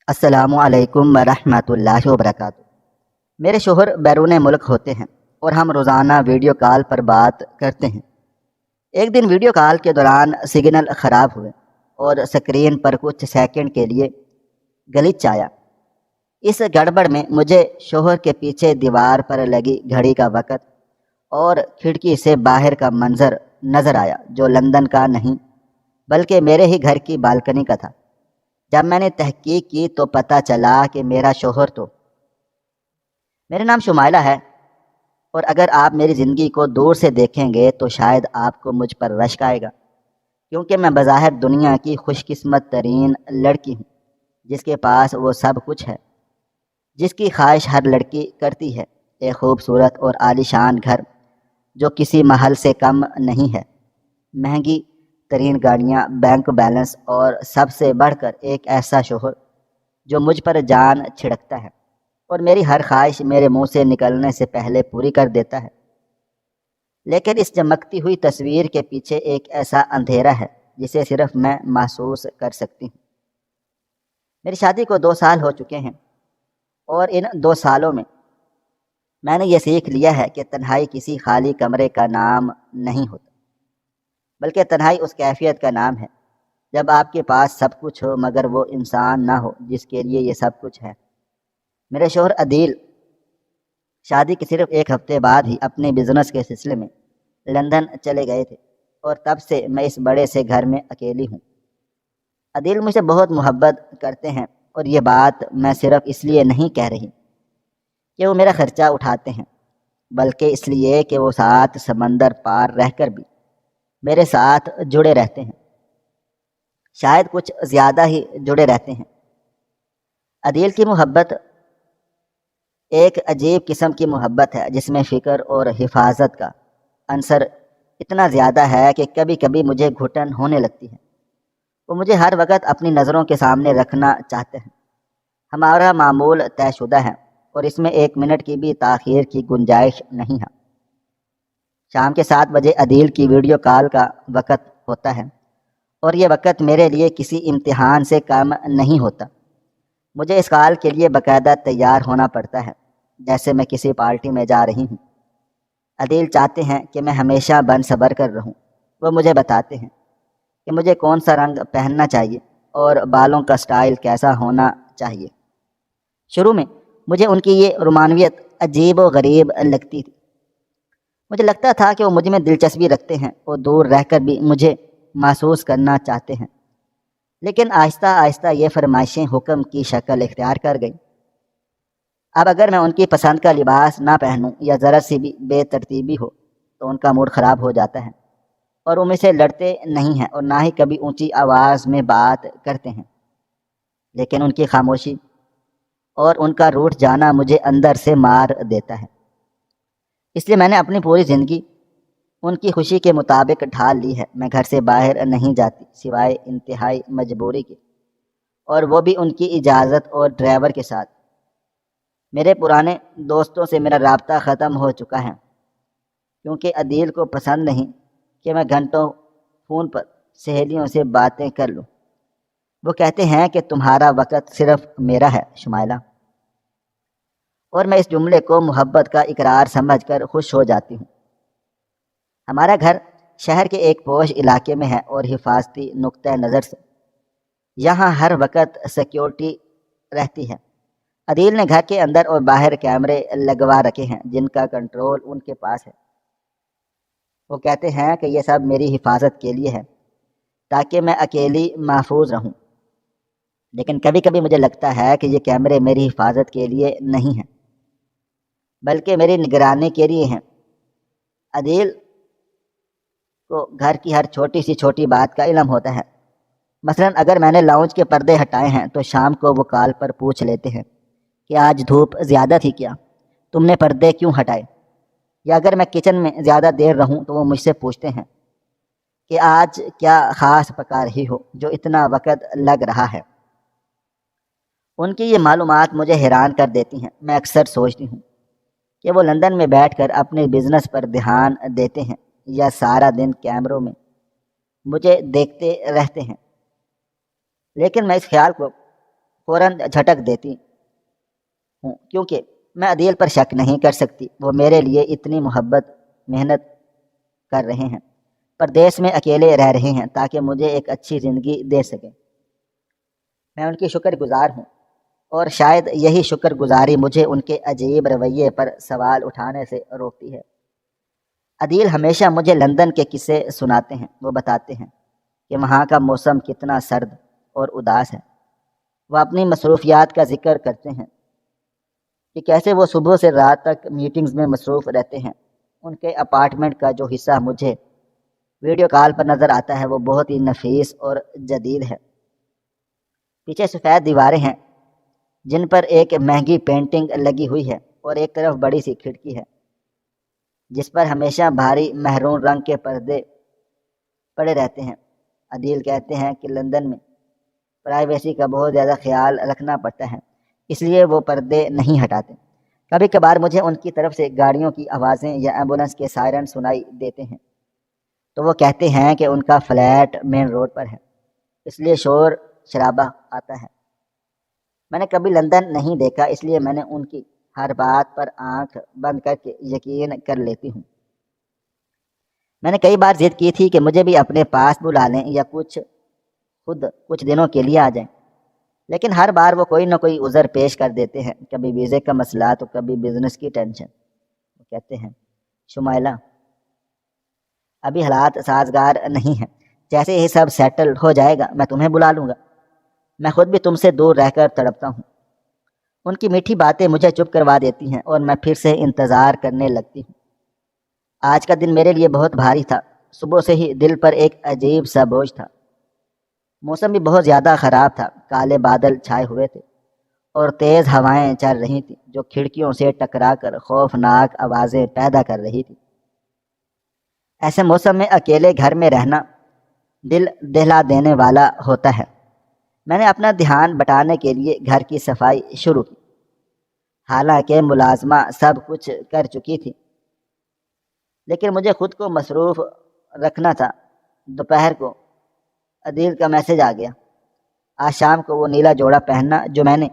السلام علیکم ورحمۃ اللہ وبرکاتہ۔ میرے شوہر بیرون ملک ہوتے ہیں اور ہم روزانہ ویڈیو کال پر بات کرتے ہیں۔ ایک دن ویڈیو کال کے دوران سگنل خراب ہوئے اور سکرین پر کچھ سیکنڈ کے لیے گلچ آیا۔ اس گڑبڑ میں مجھے شوہر کے پیچھے دیوار پر لگی گھڑی کا وقت اور کھڑکی سے باہر کا منظر نظر آیا، جو لندن کا نہیں بلکہ میرے ہی گھر کی بالکنی کا تھا۔ جب میں نے تحقیق کی تو پتہ چلا کہ میرا نام شمائلہ ہے، اور اگر آپ میری زندگی کو دور سے دیکھیں گے تو شاید آپ کو مجھ پر رشک آئے گا، کیونکہ میں بظاہر دنیا کی خوش قسمت ترین لڑکی ہوں، جس کے پاس وہ سب کچھ ہے جس کی خواہش ہر لڑکی کرتی ہے: ایک خوبصورت اور عالیشان گھر جو کسی محل سے کم نہیں ہے، مہنگی ترین گاڑیاں، بینک بیلنس، اور سب سے بڑھ کر ایک ایسا شوہر جو مجھ پر جان چھڑکتا ہے اور میری ہر خواہش میرے منہ سے نکلنے سے پہلے پوری کر دیتا ہے۔ لیکن اس چمکتی ہوئی تصویر کے پیچھے ایک ایسا اندھیرا ہے جسے صرف میں محسوس کر سکتی ہوں۔ میری شادی کو 2 سال ہو چکے ہیں، اور ان 2 سالوں میں نے یہ سیکھ لیا ہے کہ تنہائی کسی خالی کمرے کا نام نہیں ہوتا، بلکہ تنہائی اس کیفیت کا نام ہے جب آپ کے پاس سب کچھ ہو مگر وہ انسان نہ ہو جس کے لیے یہ سب کچھ ہے۔ میرے شوہر عدیل شادی کے صرف 1 ہفتے بعد ہی اپنے بزنس کے سلسلے میں لندن چلے گئے تھے، اور تب سے میں اس بڑے سے گھر میں اکیلی ہوں۔ عدیل مجھ سے بہت محبت کرتے ہیں، اور یہ بات میں صرف اس لیے نہیں کہہ رہی کہ وہ میرا خرچہ اٹھاتے ہیں، بلکہ اس لیے کہ وہ 7 سمندر پار رہ کر بھی میرے ساتھ جڑے رہتے ہیں، شاید کچھ زیادہ ہی جڑے رہتے ہیں۔ عدیل کی محبت ایک عجیب قسم کی محبت ہے جس میں فکر اور حفاظت کا عنصر اتنا زیادہ ہے کہ کبھی کبھی مجھے گھٹن ہونے لگتی ہے۔ وہ مجھے ہر وقت اپنی نظروں کے سامنے رکھنا چاہتے ہیں۔ ہمارا معمول طے شدہ ہے، اور اس میں 1 منٹ کی بھی تاخیر کی گنجائش نہیں ہے۔ شام کے 7 بجے عدیل کی ویڈیو کال کا وقت ہوتا ہے، اور یہ وقت میرے لیے کسی امتحان سے کم نہیں ہوتا۔ مجھے اس کال کے لیے باقاعدہ تیار ہونا پڑتا ہے، جیسے میں کسی پارٹی میں جا رہی ہوں۔ عدیل چاہتے ہیں کہ میں ہمیشہ بن صبر کر رہوں۔ وہ مجھے بتاتے ہیں کہ مجھے کون سا رنگ پہننا چاہیے اور بالوں کا سٹائل کیسا ہونا چاہیے۔ شروع میں مجھے ان کی یہ رومانویت عجیب و غریب لگتی تھی۔ مجھے لگتا تھا کہ وہ مجھ میں دلچسپی رکھتے ہیں اور دور رہ کر بھی مجھے محسوس کرنا چاہتے ہیں، لیکن آہستہ آہستہ یہ فرمائشیں حکم کی شکل اختیار کر گئیں۔ اب اگر میں ان کی پسند کا لباس نہ پہنوں یا ذرا سی بھی بے ترتیبی ہو تو ان کا موڈ خراب ہو جاتا ہے، اور وہ مجھ سے لڑتے نہیں ہیں اور نہ ہی کبھی اونچی آواز میں بات کرتے ہیں، لیکن ان کی خاموشی اور ان کا روٹھ جانا مجھے اندر سے مار دیتا ہے۔ اس لیے میں نے اپنی پوری زندگی ان کی خوشی کے مطابق ڈھال لی ہے۔ میں گھر سے باہر نہیں جاتی سوائے انتہائی مجبوری کے، اور وہ بھی ان کی اجازت اور ڈرائیور کے ساتھ۔ میرے پرانے دوستوں سے میرا رابطہ ختم ہو چکا ہے، کیونکہ عدیل کو پسند نہیں کہ میں گھنٹوں فون پر سہیلیوں سے باتیں کر لوں۔ وہ کہتے ہیں کہ تمہارا وقت صرف میرا ہے شمائلہ، اور میں اس جملے کو محبت کا اقرار سمجھ کر خوش ہو جاتی ہوں۔ ہمارا گھر شہر کے ایک پوش علاقے میں ہے، اور حفاظتی نقطہ نظر سے یہاں ہر وقت سیکیورٹی رہتی ہے۔ عدیل نے گھر کے اندر اور باہر کیمرے لگوا رکھے ہیں جن کا کنٹرول ان کے پاس ہے۔ وہ کہتے ہیں کہ یہ سب میری حفاظت کے لیے ہے، تاکہ میں اکیلی محفوظ رہوں، لیکن کبھی کبھی مجھے لگتا ہے کہ یہ کیمرے میری حفاظت کے لیے نہیں ہیں بلکہ میری نگرانی کے لیے ہیں۔ عدیل کو گھر کی ہر چھوٹی بات کا علم ہوتا ہے۔ مثلا اگر میں نے لاؤنج کے پردے ہٹائے ہیں تو شام کو وہ کال پر پوچھ لیتے ہیں کہ آج دھوپ زیادہ تھی کیا، تم نے پردے کیوں ہٹائے؟ یا اگر میں کچن میں زیادہ دیر رہوں تو وہ مجھ سے پوچھتے ہیں کہ آج کیا خاص پکا رہی ہو جو اتنا وقت لگ رہا ہے۔ ان کی یہ معلومات مجھے حیران کر دیتی ہیں۔ میں اکثر سوچتی ہوں کہ وہ لندن میں بیٹھ کر اپنے بزنس پر دھیان دیتے ہیں یا سارا دن کیمروں میں مجھے دیکھتے رہتے ہیں۔ لیکن میں اس خیال کو فوراً جھٹک دیتی ہوں، کیونکہ میں عدیل پر شک نہیں کر سکتی، وہ میرے لیے اتنی محنت کر رہے ہیں، پردیس میں اکیلے رہ رہے ہیں تاکہ مجھے ایک اچھی زندگی دے سکیں۔ میں ان کی شکر گزار ہوں، اور شاید یہی شکر گزاری مجھے ان کے عجیب رویے پر سوال اٹھانے سے روکتی ہے۔ عدیل ہمیشہ مجھے لندن کے قصے سناتے ہیں، وہ بتاتے ہیں کہ وہاں کا موسم کتنا سرد اور اداس ہے۔ وہ اپنی مصروفیات کا ذکر کرتے ہیں کہ کیسے وہ صبح سے رات تک میٹنگز میں مصروف رہتے ہیں۔ ان کے اپارٹمنٹ کا جو حصہ مجھے ویڈیو کال پر نظر آتا ہے وہ بہت ہی نفیس اور جدید ہے۔ پیچھے سفید دیواریں ہیں جن پر ایک مہنگی پینٹنگ لگی ہوئی ہے، اور ایک طرف بڑی سی کھڑکی ہے جس پر ہمیشہ بھاری مہرون رنگ کے پردے پڑے رہتے ہیں۔ عدیل کہتے ہیں کہ لندن میں پرائیویسی کا بہت زیادہ خیال رکھنا پڑتا ہے، اس لیے وہ پردے نہیں ہٹاتے۔ کبھی کبھار مجھے ان کی طرف سے گاڑیوں کی آوازیں یا ایمبولنس کے سائرن سنائی دیتے ہیں، تو وہ کہتے ہیں کہ ان کا فلیٹ مین روڈ پر ہے، اس لیے شور شرابہ آتا ہے۔ میں نے کبھی لندن نہیں دیکھا، اس لیے میں نے ان کی ہر بات پر آنکھ بند کر کے یقین کر لیتی ہوں۔ میں نے کئی بار ضد کی تھی کہ مجھے بھی اپنے پاس بلا لیں یا خود کچھ دنوں کے لیے آ جائیں، لیکن ہر بار وہ کوئی نہ کوئی عذر پیش کر دیتے ہیں، کبھی ویزے کا مسئلہ تو کبھی بزنس کی ٹینشن۔ وہ کہتے ہیں شمائلہ، ابھی حالات سازگار نہیں ہیں، جیسے ہی سب سیٹل ہو جائے گا میں تمہیں بلا لوں گا۔ میں خود بھی تم سے دور رہ کر تڑپتا ہوں۔ ان کی میٹھی باتیں مجھے چپ کروا دیتی ہیں اور میں پھر سے انتظار کرنے لگتی ہوں۔ آج کا دن میرے لیے بہت بھاری تھا، صبح سے ہی دل پر ایک عجیب سا بوجھ تھا۔ موسم بھی بہت زیادہ خراب تھا، کالے بادل چھائے ہوئے تھے اور تیز ہوائیں چل رہی تھیں جو کھڑکیوں سے ٹکرا کر خوفناک آوازیں پیدا کر رہی تھی۔ ایسے موسم میں اکیلے گھر میں رہنا دل دہلا دینے والا ہوتا ہے۔ میں نے اپنا دھیان بٹانے کے لیے گھر کی صفائی شروع کی، حالانکہ ملازمہ سب کچھ کر چکی تھی، لیکن مجھے خود کو مصروف رکھنا تھا۔ دوپہر کو عدیل کا میسج آ گیا، آج شام کو وہ نیلا جوڑا پہننا جو میں نے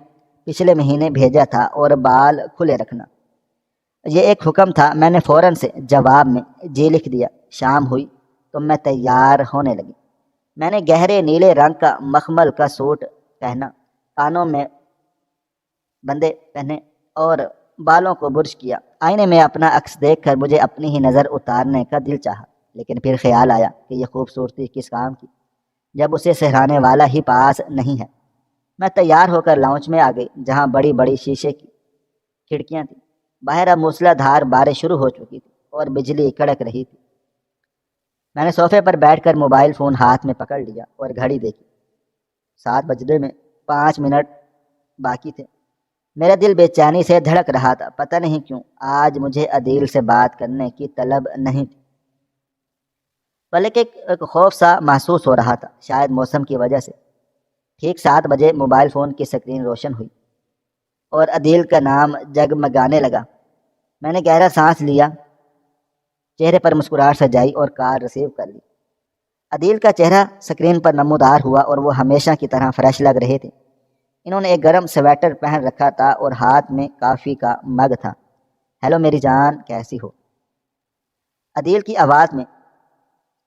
پچھلے مہینے بھیجا تھا، اور بال کھلے رکھنا۔ یہ ایک حکم تھا۔ میں نے فوراً سے جواب میں جی لکھ دیا۔ شام ہوئی تو میں تیار ہونے لگی۔ میں نے گہرے نیلے رنگ کا مخمل کا سوٹ پہنا، کانوں میں بندے پہنے اور بالوں کو برش کیا۔ آئینے میں اپنا عکس دیکھ کر مجھے اپنی ہی نظر اتارنے کا دل چاہا، لیکن پھر خیال آیا کہ یہ خوبصورتی کس کام کی جب اسے سہرانے والا ہی پاس نہیں ہے۔ میں تیار ہو کر لاؤنج میں آ گئی جہاں بڑی بڑی شیشے کی کھڑکیاں تھیں۔ باہر اب موسلا دھار بارش شروع ہو چکی تھی اور بجلی کڑک رہی تھی۔ میں نے صوفے پر بیٹھ کر موبائل فون ہاتھ میں پکڑ لیا اور گھڑی دیکھی۔ 7 بجنے میں 5 منٹ باقی تھے۔ میرا دل بے چینی سے دھڑک رہا تھا، پتہ نہیں کیوں آج مجھے عدیل سے بات کرنے کی طلب نہیں تھی، بلکہ ایک خوف سا محسوس ہو رہا تھا، شاید موسم کی وجہ سے۔ ٹھیک 7 بجے موبائل فون کی سکرین روشن ہوئی اور عدیل کا نام جگمگانے لگا۔ میں نے گہرا سانس لیا، چہرے پر مسکراہٹ سجائی اور کال ریسیو کر لی۔ عدیل کا چہرہ سکرین پر نمودار ہوا اور وہ ہمیشہ کی طرح فریش لگ رہے تھے۔ انہوں نے ایک گرم سویٹر پہن رکھا تھا اور ہاتھ میں کافی کا مگ تھا۔ ہیلو میری جان، کیسی ہو؟ عدیل کی آواز میں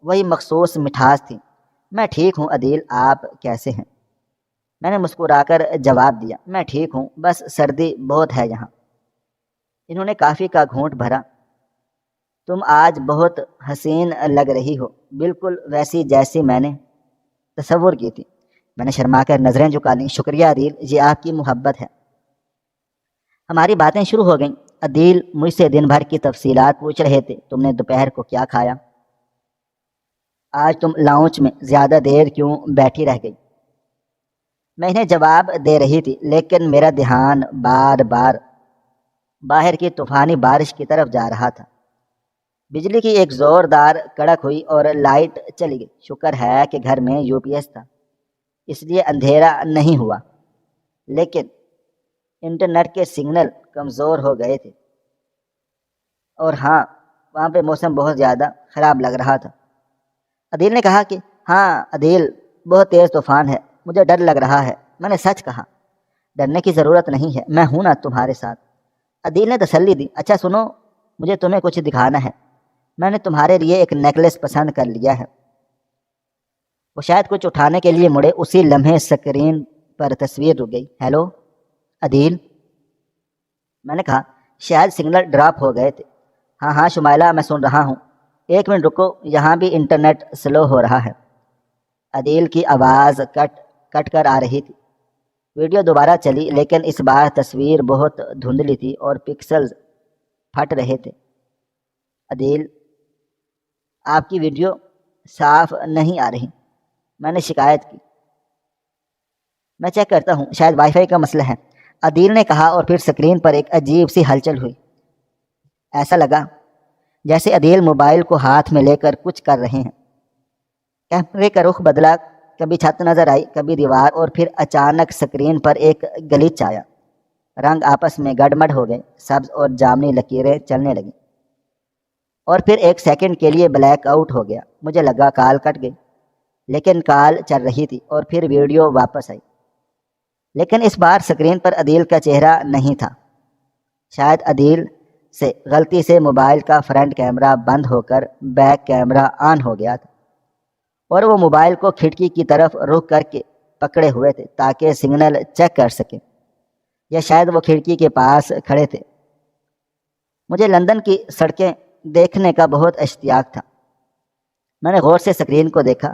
وہی مخصوص مٹھاس تھی۔ میں ٹھیک ہوں عدیل، آپ کیسے ہیں؟ میں نے مسکرا کر جواب دیا، میں ٹھیک ہوں، بس سردی بہت ہے یہاں۔ انہوں نے کافی کا گھونٹ بھرا۔ تم آج بہت حسین لگ رہی ہو، بالکل ویسی جیسی میں نے تصور کی تھی۔ میں نے شرما کر نظریں جھکا لیں۔ شکریہ عدیل، یہ آپ کی محبت ہے۔ ہماری باتیں شروع ہو گئیں۔ عدیل مجھ سے دن بھر کی تفصیلات پوچھ رہے تھے۔ تم نے دوپہر کو کیا کھایا؟ آج تم لاؤنج میں زیادہ دیر کیوں بیٹھی رہ گئی؟ میں انہیں جواب دے رہی تھی، لیکن میرا دھیان بار بار باہر کی طوفانی بارش کی طرف جا رہا تھا۔ بجلی کی ایک زوردار کڑک ہوئی اور لائٹ چلی گئی۔ شکر ہے کہ گھر میں یو پی ایس تھا، اس لیے اندھیرا نہیں ہوا، لیکن انٹرنیٹ کے سگنل کمزور ہو گئے تھے، اور ہاں وہاں پہ موسم بہت زیادہ خراب لگ رہا تھا۔ عدیل نے کہا کہ ہاں عدیل، بہت تیز طوفان ہے، مجھے ڈر لگ رہا ہے۔ میں نے سچ کہا، ڈرنے کی ضرورت نہیں ہے، میں ہوں نا تمہارے ساتھ۔ عدیل نے تسلی دی، اچھا سنو، مجھے تمہیں کچھ دکھانا ہے، میں نے تمہارے لیے ایک نیکلس پسند کر لیا ہے۔ وہ شاید کچھ اٹھانے کے لیے مڑے، اسی لمحے اسکرین پر تصویر رک گئی۔ ہیلو عدیل، میں نے کہا، شاید سگنل ڈراپ ہو گئے تھے۔ ہاں ہاں شمائلہ، میں سن رہا ہوں، ایک منٹ رکو، یہاں بھی انٹرنیٹ سلو ہو رہا ہے۔ عدیل کی آواز کٹ کٹ کر آ رہی تھی۔ ویڈیو دوبارہ چلی، لیکن اس بار تصویر بہت دھندلی تھی اور پکسلز پھٹ رہے تھے۔ عدیل، آپ کی ویڈیو صاف نہیں آ رہی، میں نے شکایت کی۔ میں چیک کرتا ہوں، شاید وائی فائی کا مسئلہ ہے، عدیل نے کہا، اور پھر اسکرین پر ایک عجیب سی ہلچل ہوئی۔ ایسا لگا جیسے عدیل موبائل کو ہاتھ میں لے کر کچھ کر رہے ہیں۔ کیمرے کا رخ بدلا، کبھی چھت نظر آئی، کبھی دیوار، اور پھر اچانک اسکرین پر ایک گلچ آیا۔ رنگ آپس میں گڈمڈ ہو گئے، سبز اور جامنی لکیریں چلنے لگیں، اور پھر ایک سیکنڈ کے لیے بلیک آؤٹ ہو گیا۔ مجھے لگا کال کٹ گئی، لیکن کال چل رہی تھی، اور پھر ویڈیو واپس آئی، لیکن اس بار اسکرین پر عدیل کا چہرہ نہیں تھا۔ شاید عدیل سے غلطی سے موبائل کا فرنٹ کیمرہ بند ہو کر بیک کیمرہ آن ہو گیا تھا، اور وہ موبائل کو کھڑکی کی طرف رخ کر کے پکڑے ہوئے تھے تاکہ سگنل چیک کر سکیں، یا شاید وہ کھڑکی کے پاس کھڑے تھے۔ مجھے لندن کی سڑکیں دیکھنے کا بہت اشتیاق تھا۔ میں نے غور سے اسکرین کو دیکھا،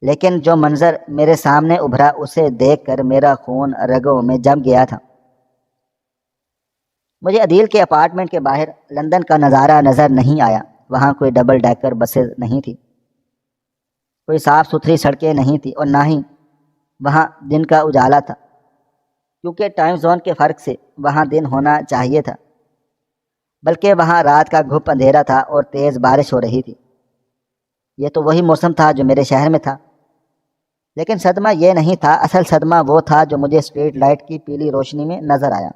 لیکن جو منظر میرے سامنے ابھرا اسے دیکھ کر میرا خون رگوں میں جم گیا تھا۔ مجھے عدیل کے اپارٹمنٹ کے باہر لندن کا نظارہ نظر نہیں آیا۔ وہاں کوئی ڈبل ڈیکر بسیں نہیں تھی، کوئی صاف ستھری سڑکیں نہیں تھیں، اور نہ ہی وہاں دن کا اجالا تھا، کیونکہ ٹائم زون کے فرق سے وہاں دن ہونا چاہیے تھا، بلکہ وہاں رات کا گھپ اندھیرا تھا اور تیز بارش ہو رہی تھی۔ یہ تو وہی موسم تھا جو میرے شہر میں تھا، لیکن صدمہ یہ نہیں تھا، اصل صدمہ وہ تھا جو مجھے اسٹریٹ لائٹ کی پیلی روشنی میں نظر آیا۔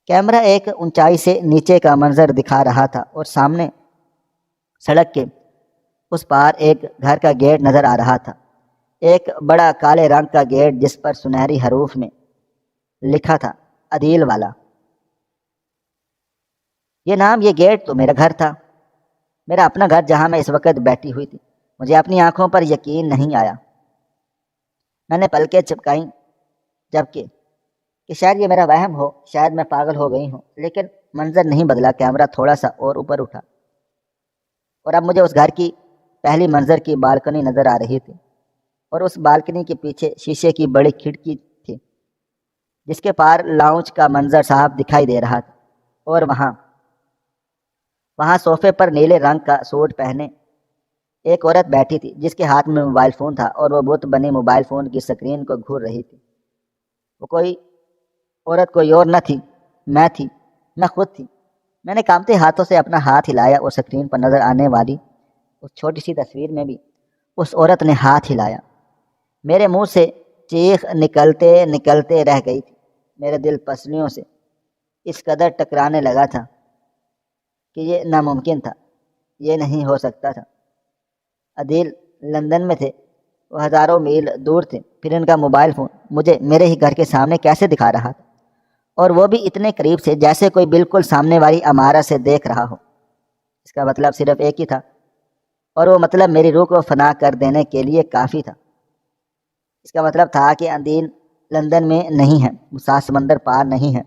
کیمرہ ایک اونچائی سے نیچے کا منظر دکھا رہا تھا، اور سامنے سڑک کے اس پار ایک گھر کا گیٹ نظر آ رہا تھا، ایک بڑا کالے رنگ کا گیٹ جس پر سنہری حروف میں لکھا تھا عدیل والا۔ یہ نام، یہ گیٹ تو میرا گھر تھا، میرا اپنا گھر جہاں میں اس وقت بیٹھی ہوئی تھی۔ مجھے اپنی آنکھوں پر یقین نہیں آیا۔ میں نے پلکیں چپکائیں، جبکہ کہ شاید یہ میرا وہم ہو، شاید میں پاگل ہو گئی ہوں، لیکن منظر نہیں بدلا۔ کیمرہ تھوڑا سا اور اوپر اٹھا، اور اب مجھے اس گھر کی پہلی منظر کی بالکنی نظر آ رہی تھی، اور اس بالکنی کے پیچھے شیشے کی بڑی کھڑکی تھی جس کے پار لاؤنج کا منظر صاف دکھائی دے رہا تھا، اور وہاں صوفے پر نیلے رنگ کا سوٹ پہنے ایک عورت بیٹھی تھی جس کے ہاتھ میں موبائل فون تھا، اور وہ بت بنی موبائل فون کی اسکرین کو گھور رہی تھی۔ وہ کوئی عورت کوئی اور نہ تھی، میں تھی، میں خود تھی۔ میں نے کانپتے ہاتھوں سے اپنا ہاتھ ہلایا، اور اسکرین پر نظر آنے والی اس چھوٹی سی تصویر میں بھی اس عورت نے ہاتھ ہلایا۔ میرے منہ سے چیخ نکلتے نکلتے رہ گئی تھی۔ میرے دل پسلیوں سے اس قدر ٹکرانے لگا تھا کہ یہ ناممکن تھا، یہ نہیں ہو سکتا تھا۔ عدیل لندن میں تھے، وہ ہزاروں میل دور تھے، پھر ان کا موبائل فون مجھے میرے ہی گھر کے سامنے کیسے دکھا رہا تھا، اور وہ بھی اتنے قریب سے جیسے کوئی بالکل سامنے والی عمارت سے دیکھ رہا ہو۔ اس کا مطلب صرف ایک ہی تھا، اور وہ مطلب میری روح کو فنا کر دینے کے لیے کافی تھا۔ اس کا مطلب تھا کہ عدیل لندن میں نہیں ہے، وہ 7 سمندر پار نہیں ہے،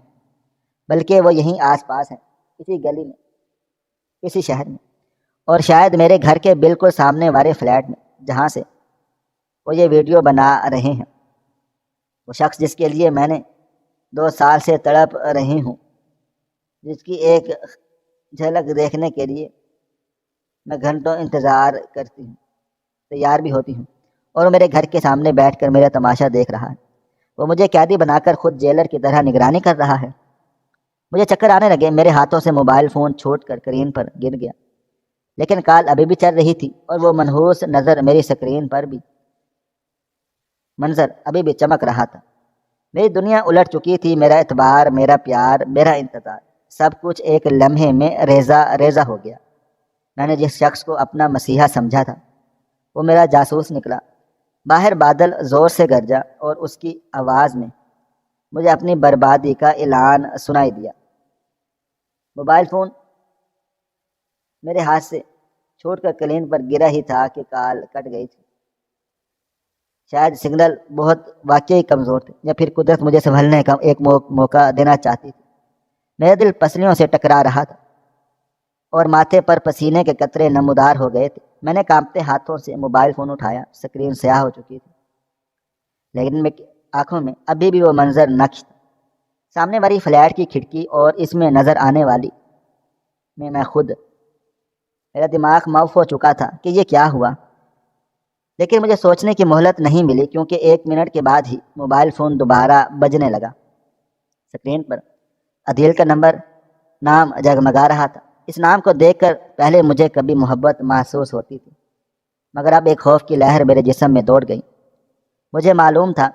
بلکہ وہ یہیں آس پاس ہیں، کسی گلی میں، کسی شہر میں، اور شاید میرے گھر کے بالکل سامنے والے فلیٹ میں جہاں سے وہ یہ ویڈیو بنا رہے ہیں۔ وہ شخص جس کے لیے میں نے 2 سال سے تڑپ رہی ہوں، جس کی ایک جھلک دیکھنے کے لیے میں گھنٹوں انتظار کرتی ہوں، تیار بھی ہوتی ہوں، اور وہ میرے گھر کے سامنے بیٹھ کر میرا تماشا دیکھ رہا ہے۔ وہ مجھے قیدی بنا کر خود جیلر کی طرح نگرانی کر رہا ہے۔ مجھے چکر آنے لگے، میرے ہاتھوں سے موبائل فون چھوٹ کر اسکرین پر گر گیا، لیکن کال ابھی بھی چل رہی تھی، اور وہ منحوس نظر میری اسکرین پر بھی منظر ابھی بھی چمک رہا تھا۔ میری دنیا الٹ چکی تھی، میرا اعتبار، میرا پیار، میرا انتظار، سب کچھ ایک لمحے میں ریزہ ریزہ ہو گیا۔ میں نے جس شخص کو اپنا مسیحا سمجھا تھا وہ میرا جاسوس نکلا، باہر بادل زور سے گرجا اور اس کی آواز میں مجھے اپنی بربادی کا اعلان سنائی دیا۔ موبائل فون میرے ہاتھ سے چھوٹ کر کلین پر گرا ہی تھا کہ کال کٹ گئی تھی۔ شاید سگنل بہت واقعی کمزور تھے، یا پھر قدرت مجھے سنبھلنے کا ایک موقع دینا چاہتی تھی۔ میرا دل پسلیوں سے ٹکرا رہا تھا اور ماتھے پر پسینے کے قطرے نمودار ہو گئے تھے۔ میں نے کانپتے ہاتھوں سے موبائل فون اٹھایا۔ سکرین سیاہ ہو چکی تھی، لیکن میری آنکھوں میں ابھی بھی وہ منظر نقش تھا، سامنے والی فلیٹ کی کھڑکی اور اس میں نظر آنے والی میں خود۔ میرا دماغ معاف ہو چکا تھا کہ یہ کیا ہوا، لیکن مجھے سوچنے کی مہلت نہیں ملی، کیونکہ 1 منٹ کے بعد ہی موبائل فون دوبارہ بجنے لگا۔ سکرین پر عدیل کا نام جگمگا رہا تھا۔ اس نام کو دیکھ کر پہلے مجھے کبھی محبت محسوس ہوتی تھی، مگر اب ایک خوف کی لہر میرے جسم میں دوڑ گئی۔ مجھے معلوم تھا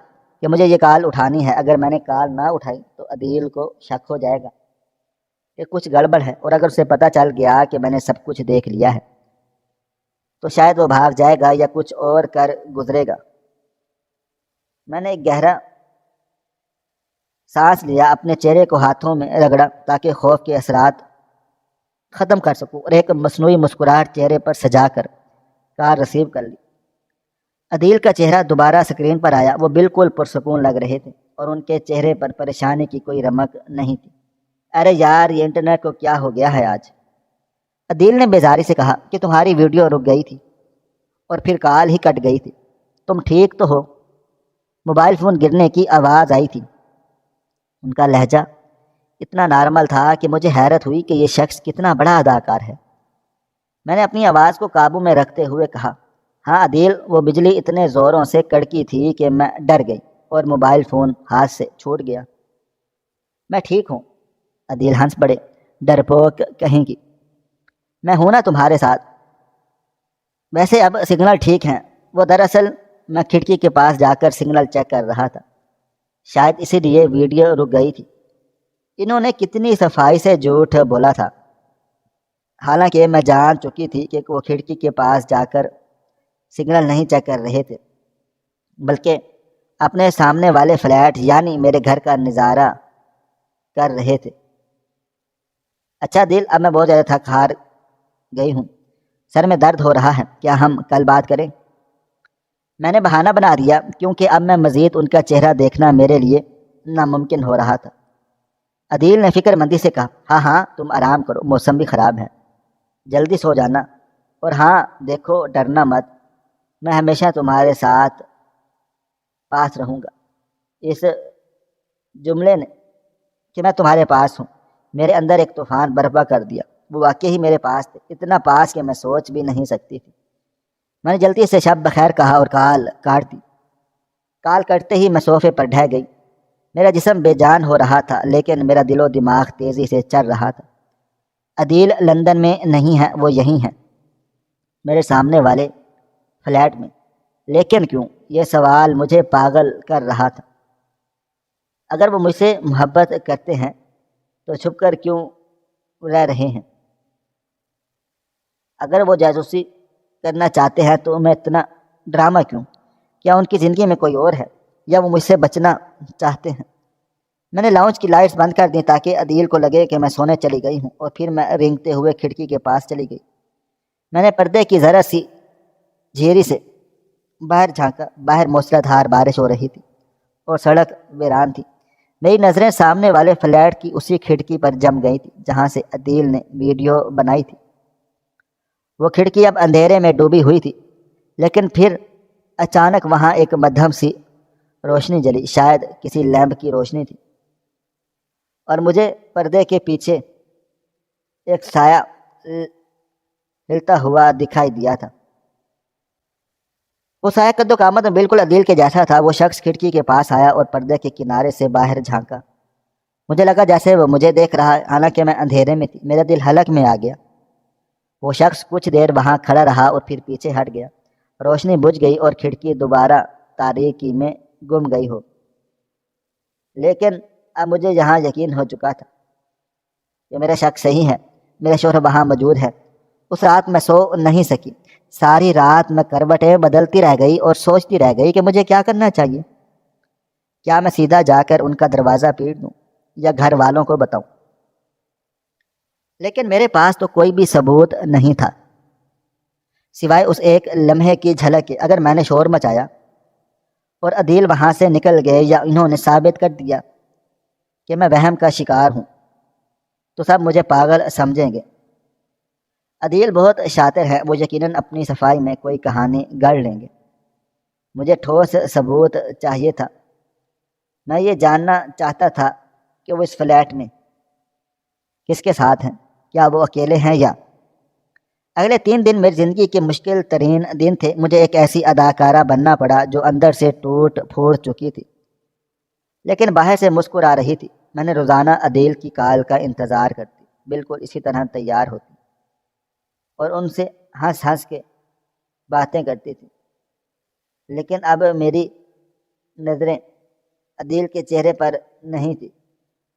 کہ مجھے یہ کال اٹھانی ہے۔ اگر میں نے کال نہ اٹھائی تو عدیل کو شک ہو جائے گا کہ کچھ گڑبڑ ہے، اور اگر اسے پتہ چل گیا کہ میں نے سب کچھ دیکھ لیا ہے تو شاید وہ بھاگ جائے گا یا کچھ اور کر گزرے گا۔ میں نے ایک گہرا سانس لیا، اپنے چہرے کو ہاتھوں میں رگڑا تاکہ خوف کے اثرات ختم کر سکوں، اور ایک مصنوعی مسکراہٹ چہرے پر سجا کر کال ریسیو کر لی۔ عدیل کا چہرہ دوبارہ سکرین پر آیا۔ وہ بالکل پرسکون لگ رہے تھے اور ان کے چہرے پر پریشانی کی کوئی رمق نہیں تھی۔ ارے یار، یہ انٹرنیٹ کو کیا ہو گیا ہے آج؟ عدیل نے بیزاری سے کہا کہ تمہاری ویڈیو رک گئی تھی اور پھر کال ہی کٹ گئی تھی۔ تم ٹھیک تو ہو؟ موبائل فون گرنے کی آواز آئی تھی۔ ان کا لہجہ اتنا نارمل تھا کہ مجھے حیرت ہوئی کہ یہ شخص کتنا بڑا اداکار ہے۔ میں نے اپنی آواز کو قابو میں رکھتے ہوئے کہا، ہاں عدیل، وہ بجلی اتنے زوروں سے کڑکی تھی کہ میں ڈر گئی اور موبائل فون ہاتھ سے چھوٹ گیا۔ میں ٹھیک ہوں۔ عدیل ہنس پڑے، ڈرپوک کہیں گی، میں ہوں نا تمہارے ساتھ۔ ویسے اب سگنل ٹھیک ہیں۔ وہ دراصل میں کھڑکی کے پاس جا کر سگنل چیک کر رہا تھا، شاید اسی لیے ویڈیو رک گئی تھی۔ انہوں نے کتنی صفائی سے جھوٹ بولا تھا، حالانکہ میں جان چکی تھی کہ وہ کھڑکی کے پاس جا کر سگنل نہیں چیک کر رہے تھے، بلکہ اپنے سامنے والے فلیٹ یعنی میرے گھر کا نظارہ کر رہے تھے۔ اچھا دل، اب میں بہت زیادہ تھک ہار گئی ہوں، سر میں درد ہو رہا ہے، کیا ہم کل بات کریں؟ میں نے بہانہ بنا دیا، کیونکہ اب میں مزید ان کا چہرہ دیکھنا میرے لیے ناممکن ہو رہا تھا۔ عدیل نے فکر مندی سے کہا، ہاں ہاں تم آرام کرو، موسم بھی خراب ہے، جلدی سو جانا، اور ہاں دیکھو ڈرنا مت، میں ہمیشہ تمہارے ساتھ پاس رہوں گا۔ اس جملے نے کہ میں تمہارے پاس ہوں میرے اندر ایک طوفان برپا کر دیا۔ وہ واقعی ہی میرے پاس تھے، اتنا پاس کہ میں سوچ بھی نہیں سکتی تھی۔ میں نے جلدی سے شب بخیر کہا اور کال کاٹ دی۔ کال کٹتے ہی میں صوفے پر ڈھہ گئی۔ میرا جسم بے جان ہو رہا تھا، لیکن میرا دل و دماغ تیزی سے چل رہا تھا۔ عدیل لندن میں نہیں ہے، وہ یہیں ہے، میرے سامنے والے فلیٹ میں۔ لیکن کیوں؟ یہ سوال مجھے پاگل کر رہا تھا۔ اگر وہ مجھ سے محبت کرتے ہیں تو چھپ کر کیوں رہ رہے ہیں؟ اگر وہ جاسوسی کرنا چاہتے ہیں تو میں اتنا ڈرامہ کیوں؟ کیا ان کی زندگی میں کوئی اور ہے، یا وہ مجھ سے بچنا چاہتے ہیں؟ میں نے لاؤنج کی لائٹس بند کر دیں تاکہ عدیل کو لگے کہ میں سونے چلی گئی ہوں، اور پھر میں رینگتے ہوئے کھڑکی کے پاس چلی گئی۔ میں نے پردے کی ذرا سی جھیری سے باہر جھانکا۔ باہر موسلادھار بارش ہو رہی تھی اور سڑک ویران تھی۔ میری نظریں سامنے والے فلیٹ کی اسی کھڑکی پر جم گئی تھی جہاں سے عدیل نے ویڈیو بنائی تھی۔ وہ کھڑکی اب اندھیرے میں ڈوبی ہوئی تھی، لیکن پھر اچانک وہاں ایک مدھم سی روشنی جلی، شاید کسی لیمپ کی روشنی تھی، اور مجھے پردے کے پیچھے ایک سایہ ہلتا ہوا دکھائی دیا تھا۔ وہ سایہ قد و قامت میں بالکل عدیل کے جیسا تھا۔ وہ شخص کھڑکی کے پاس آیا اور پردے کے کنارے سے باہر جھانکا۔ مجھے لگا جیسے وہ مجھے دیکھ رہا ہے، حالانکہ میں اندھیرے میں تھی۔ میرا دل حلق میں آ گیا۔ وہ شخص کچھ دیر وہاں کھڑا رہا اور پھر پیچھے ہٹ گیا۔ روشنی بجھ گئی اور کھڑکی دوبارہ تاریکی میں گم گئی ہو، لیکن اب مجھے یہاں یقین ہو چکا تھا کہ میرا شک صحیح ہے، میرا شوہر وہاں موجود ہے۔ اس رات میں سو نہیں سکی، ساری رات میں کروٹیں بدلتی رہ گئی اور سوچتی رہ گئی کہ مجھے کیا کرنا چاہیے۔ کیا میں سیدھا جا کر ان کا دروازہ پیٹ دوں یا گھر والوں کو بتاؤں؟ لیکن میرے پاس تو کوئی بھی ثبوت نہیں تھا سوائے اس ایک لمحے کی جھلک کے۔ اگر میں نے شور مچایا اور عدیل وہاں سے نکل گئے یا انہوں نے ثابت کر دیا کہ میں وہم کا شکار ہوں تو سب مجھے پاگل سمجھیں گے۔ عدیل بہت شاطر ہے، وہ یقیناً اپنی صفائی میں کوئی کہانی گڑھ لیں گے۔ مجھے ٹھوس ثبوت چاہیے تھا۔ میں یہ جاننا چاہتا تھا کہ وہ اس فلیٹ میں کس کے ساتھ ہیں، کیا وہ اکیلے ہیں یا… اگلے 3 دن میری زندگی کے مشکل ترین دن تھے۔ مجھے ایک ایسی اداکارہ بننا پڑا جو اندر سے ٹوٹ پھوٹ چکی تھی لیکن باہر سے مسکرا رہی تھی۔ میں نے روزانہ عدیل کی کال کا انتظار کرتی، بالکل اسی طرح تیار ہوتی اور ان سے ہنس ہنس کے باتیں کرتی تھی۔ لیکن اب میری نظریں عدیل کے چہرے پر نہیں تھی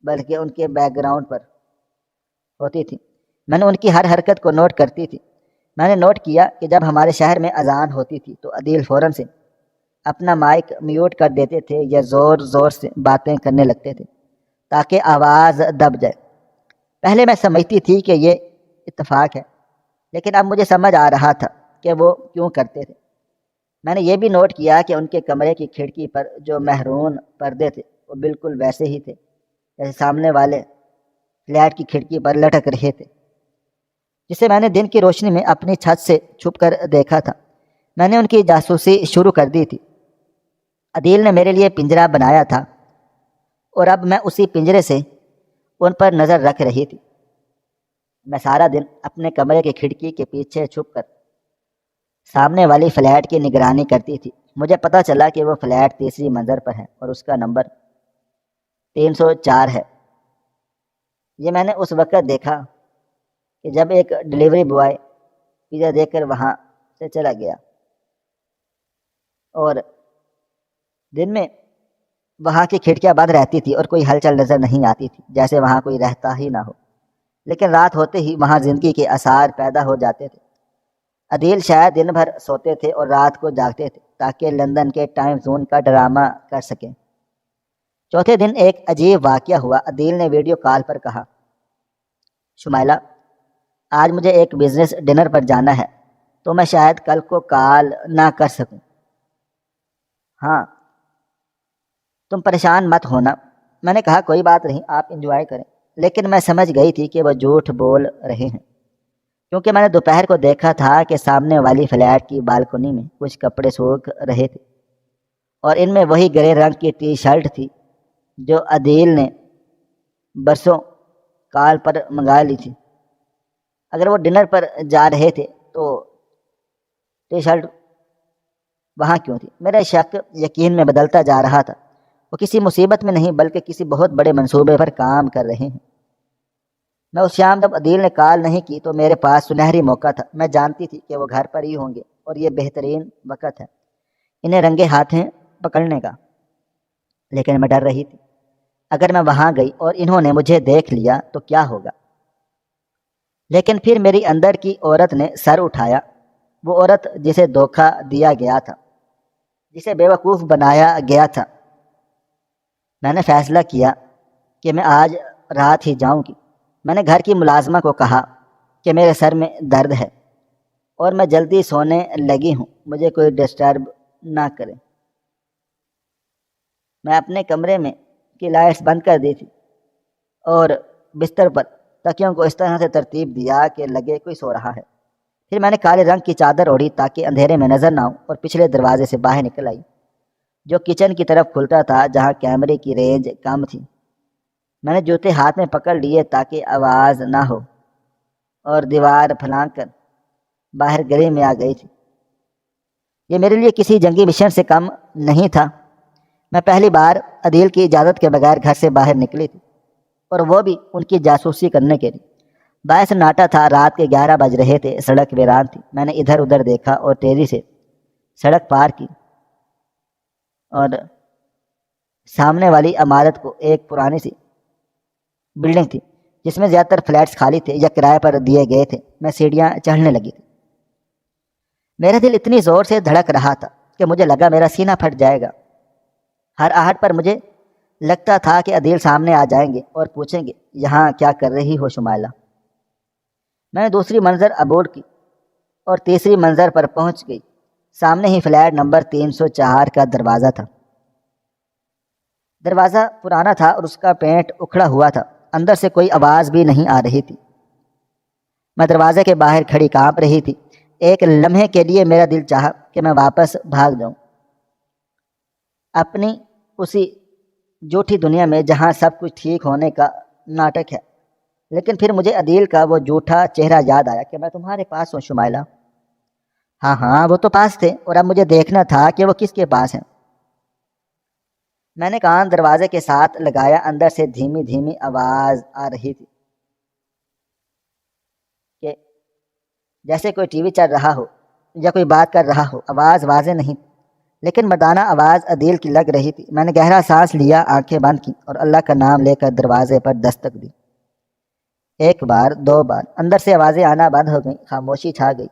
بلکہ ان کے بیک گراؤنڈ پر ہوتی تھی۔ میں نے ان کی ہر حرکت کو نوٹ کرتی تھی۔ میں نے نوٹ کیا کہ جب ہمارے شہر میں اذان ہوتی تھی تو عدیل فوراً سے اپنا مائک میوٹ کر دیتے تھے یا زور زور سے باتیں کرنے لگتے تھے تاکہ آواز دب جائے۔ پہلے میں سمجھتی تھی کہ یہ اتفاق ہے، لیکن اب مجھے سمجھ آ رہا تھا کہ وہ کیوں کرتے تھے۔ میں نے یہ بھی نوٹ کیا کہ ان کے کمرے کی کھڑکی پر جو مہرون پردے تھے وہ بالکل ویسے ہی تھے جیسے سامنے والے فلیٹ کی کھڑکی پر لٹک رہے تھے، جسے میں نے دن کی روشنی میں اپنی چھت سے چھپ کر دیکھا تھا۔ میں نے ان کی جاسوسی شروع کر دی تھی۔ عدیل نے میرے لیے پنجرہ بنایا تھا اور اب میں اسی پنجرے سے ان پر نظر رکھ رہی تھی۔ میں سارا دن اپنے کمرے کی کھڑکی کے پیچھے چھپ کر سامنے والی فلیٹ کی نگرانی کرتی تھی۔ مجھے پتہ چلا کہ وہ فلیٹ تیسری منزل پر ہے اور اس کا نمبر 304 ہے۔ یہ میں نے اس وقت دیکھا کہ جب ایک ڈلیوری بوائے پیزا دے کر وہاں سے چلا گیا اور دن میں وہاں کی کھڑکیاں بند رہتی تھی اور کوئی ہلچل نظر نہیں آتی تھی، جیسے وہاں کوئی رہتا ہی نہ ہو۔ لیکن رات ہوتے ہی وہاں زندگی کے آثار پیدا ہو جاتے تھے۔ عدیل شاید دن بھر سوتے تھے اور رات کو جاگتے تھے تاکہ لندن کے ٹائم زون کا ڈرامہ کر سکیں۔ چوتھے دن ایک عجیب واقعہ ہوا۔ عدیل نے ویڈیو کال پر کہا، شمائلہ، آج مجھے ایک بزنس ڈنر پر جانا ہے تو میں شاید کل کو کال نہ کر سکوں۔ ہاں، تم پریشان مت ہونا۔ میں نے کہا کوئی بات نہیں، آپ انجوائے کریں۔ لیکن میں سمجھ گئی تھی کہ وہ جھوٹ بول رہے ہیں، کیونکہ میں نے دوپہر کو دیکھا تھا کہ سامنے والی فلیٹ کی بالکنی میں کچھ کپڑے سوکھ رہے تھے اور ان میں وہی گرے رنگ کی ٹی شرٹ تھی جو عدیل نے برسوں کال پر منگا لی تھی۔ اگر وہ ڈنر پر جا رہے تھے تو ٹی شرٹ وہاں کیوں تھی؟ میرا شک یقین میں بدلتا جا رہا تھا۔ وہ کسی مصیبت میں نہیں بلکہ کسی بہت بڑے منصوبے پر کام کر رہے ہیں۔ میں اس شام جب عدیل نے کال نہیں کی تو میرے پاس سنہری موقع تھا۔ میں جانتی تھی کہ وہ گھر پر ہی ہوں گے اور یہ بہترین وقت ہے انہیں رنگے ہاتھیں پکڑنے کا۔ لیکن میں ڈر رہی تھی، اگر میں وہاں گئی اور انہوں نے مجھے دیکھ لیا تو کیا ہوگا؟ لیکن پھر میری اندر کی عورت نے سر اٹھایا، وہ عورت جسے دھوکہ دیا گیا تھا، جسے بیوقوف بنایا گیا تھا۔ میں نے فیصلہ کیا کہ میں آج رات ہی جاؤں گی۔ میں نے گھر کی ملازمہ کو کہا کہ میرے سر میں درد ہے اور میں جلدی سونے لگی ہوں، مجھے کوئی ڈسٹرب نہ کرے۔ میں اپنے کمرے میں کی لائٹس بند کر دی تھی اور بستر پر تکیوں کو اس طرح سے ترتیب دیا کہ لگے کوئی سو رہا ہے۔ پھر میں نے کالے رنگ کی چادر اوڑھی تاکہ اندھیرے میں نظر نہ آؤں اور پچھلے دروازے سے باہر نکل آئی جو کچن کی طرف کھلتا تھا جہاں کیمرے کی رینج کم تھی۔ میں نے جوتے ہاتھ میں پکڑ لیے تاکہ آواز نہ ہو اور دیوار پھلانگ کر باہر گلی میں آ گئی تھی۔ یہ میرے لیے کسی جنگی مشن سے کم نہیں تھا۔ میں پہلی بار عدیل کی اجازت کے بغیر گھر سے باہر نکلی تھی اور وہ بھی ان کی جاسوسی کرنے کے لیے۔ باہر سناٹا تھا، رات کے 11 بج رہے تھے، سڑک ویران تھی۔ میں نے ادھر ادھر دیکھا اور تیزی سے سڑک پار کی اور سامنے والی عمارت کو ایک پرانی سی بلڈنگ تھی جس میں زیادہ تر فلیٹس خالی تھے یا کرائے پر دیے گئے تھے۔ میں سیڑھیاں چڑھنے لگی تھی۔ میرا دل اتنی زور سے دھڑک رہا تھا کہ مجھے لگا میرا سینہ پھٹ جائے گا۔ ہر آہٹ پر مجھے لگتا تھا کہ عدیل سامنے آ جائیں گے اور پوچھیں گے، یہاں کیا کر رہی ہو شمائلہ؟ میں نے دوسری منزل عبور کی اور تیسری منزل پر پہنچ گئی۔ سامنے ہی فلیٹ نمبر 304 کا دروازہ تھا۔ دروازہ پرانا تھا اور اس کا پینٹ اکھڑا ہوا تھا۔ اندر سے کوئی آواز بھی نہیں آ رہی تھی۔ میں دروازے کے باہر کھڑی کانپ رہی تھی۔ ایک لمحے کے لیے میرا دل چاہا کہ میں واپس بھاگ جاؤں اپنی اسی جھوٹی دنیا میں جہاں سب کچھ ٹھیک ہونے کا ناٹک ہے، لیکن پھر مجھے عدیل کا وہ جھوٹا چہرہ یاد آیا کہ میں تمہارے پاس ہوں شمائلہ۔ ہاں وہ تو پاس تھے، اور اب مجھے دیکھنا تھا کہ وہ کس کے پاس ہیں۔ میں نے کان دروازے کے ساتھ لگایا۔ اندر سے دھیمی دھیمی آواز آ رہی تھی کہ جیسے کوئی ٹی وی چل رہا ہو یا کوئی بات کر رہا ہو۔ آواز واضح نہیں لیکن مردانہ آواز عدیل کی لگ رہی تھی۔ میں نے گہرا سانس لیا، آنکھیں بند کی اور اللہ کا نام لے کر دروازے پر دستک دی۔ ایک بار، دو بار، اندر سے آوازیں آنا بند ہو گئیں۔ خاموشی چھا گئی۔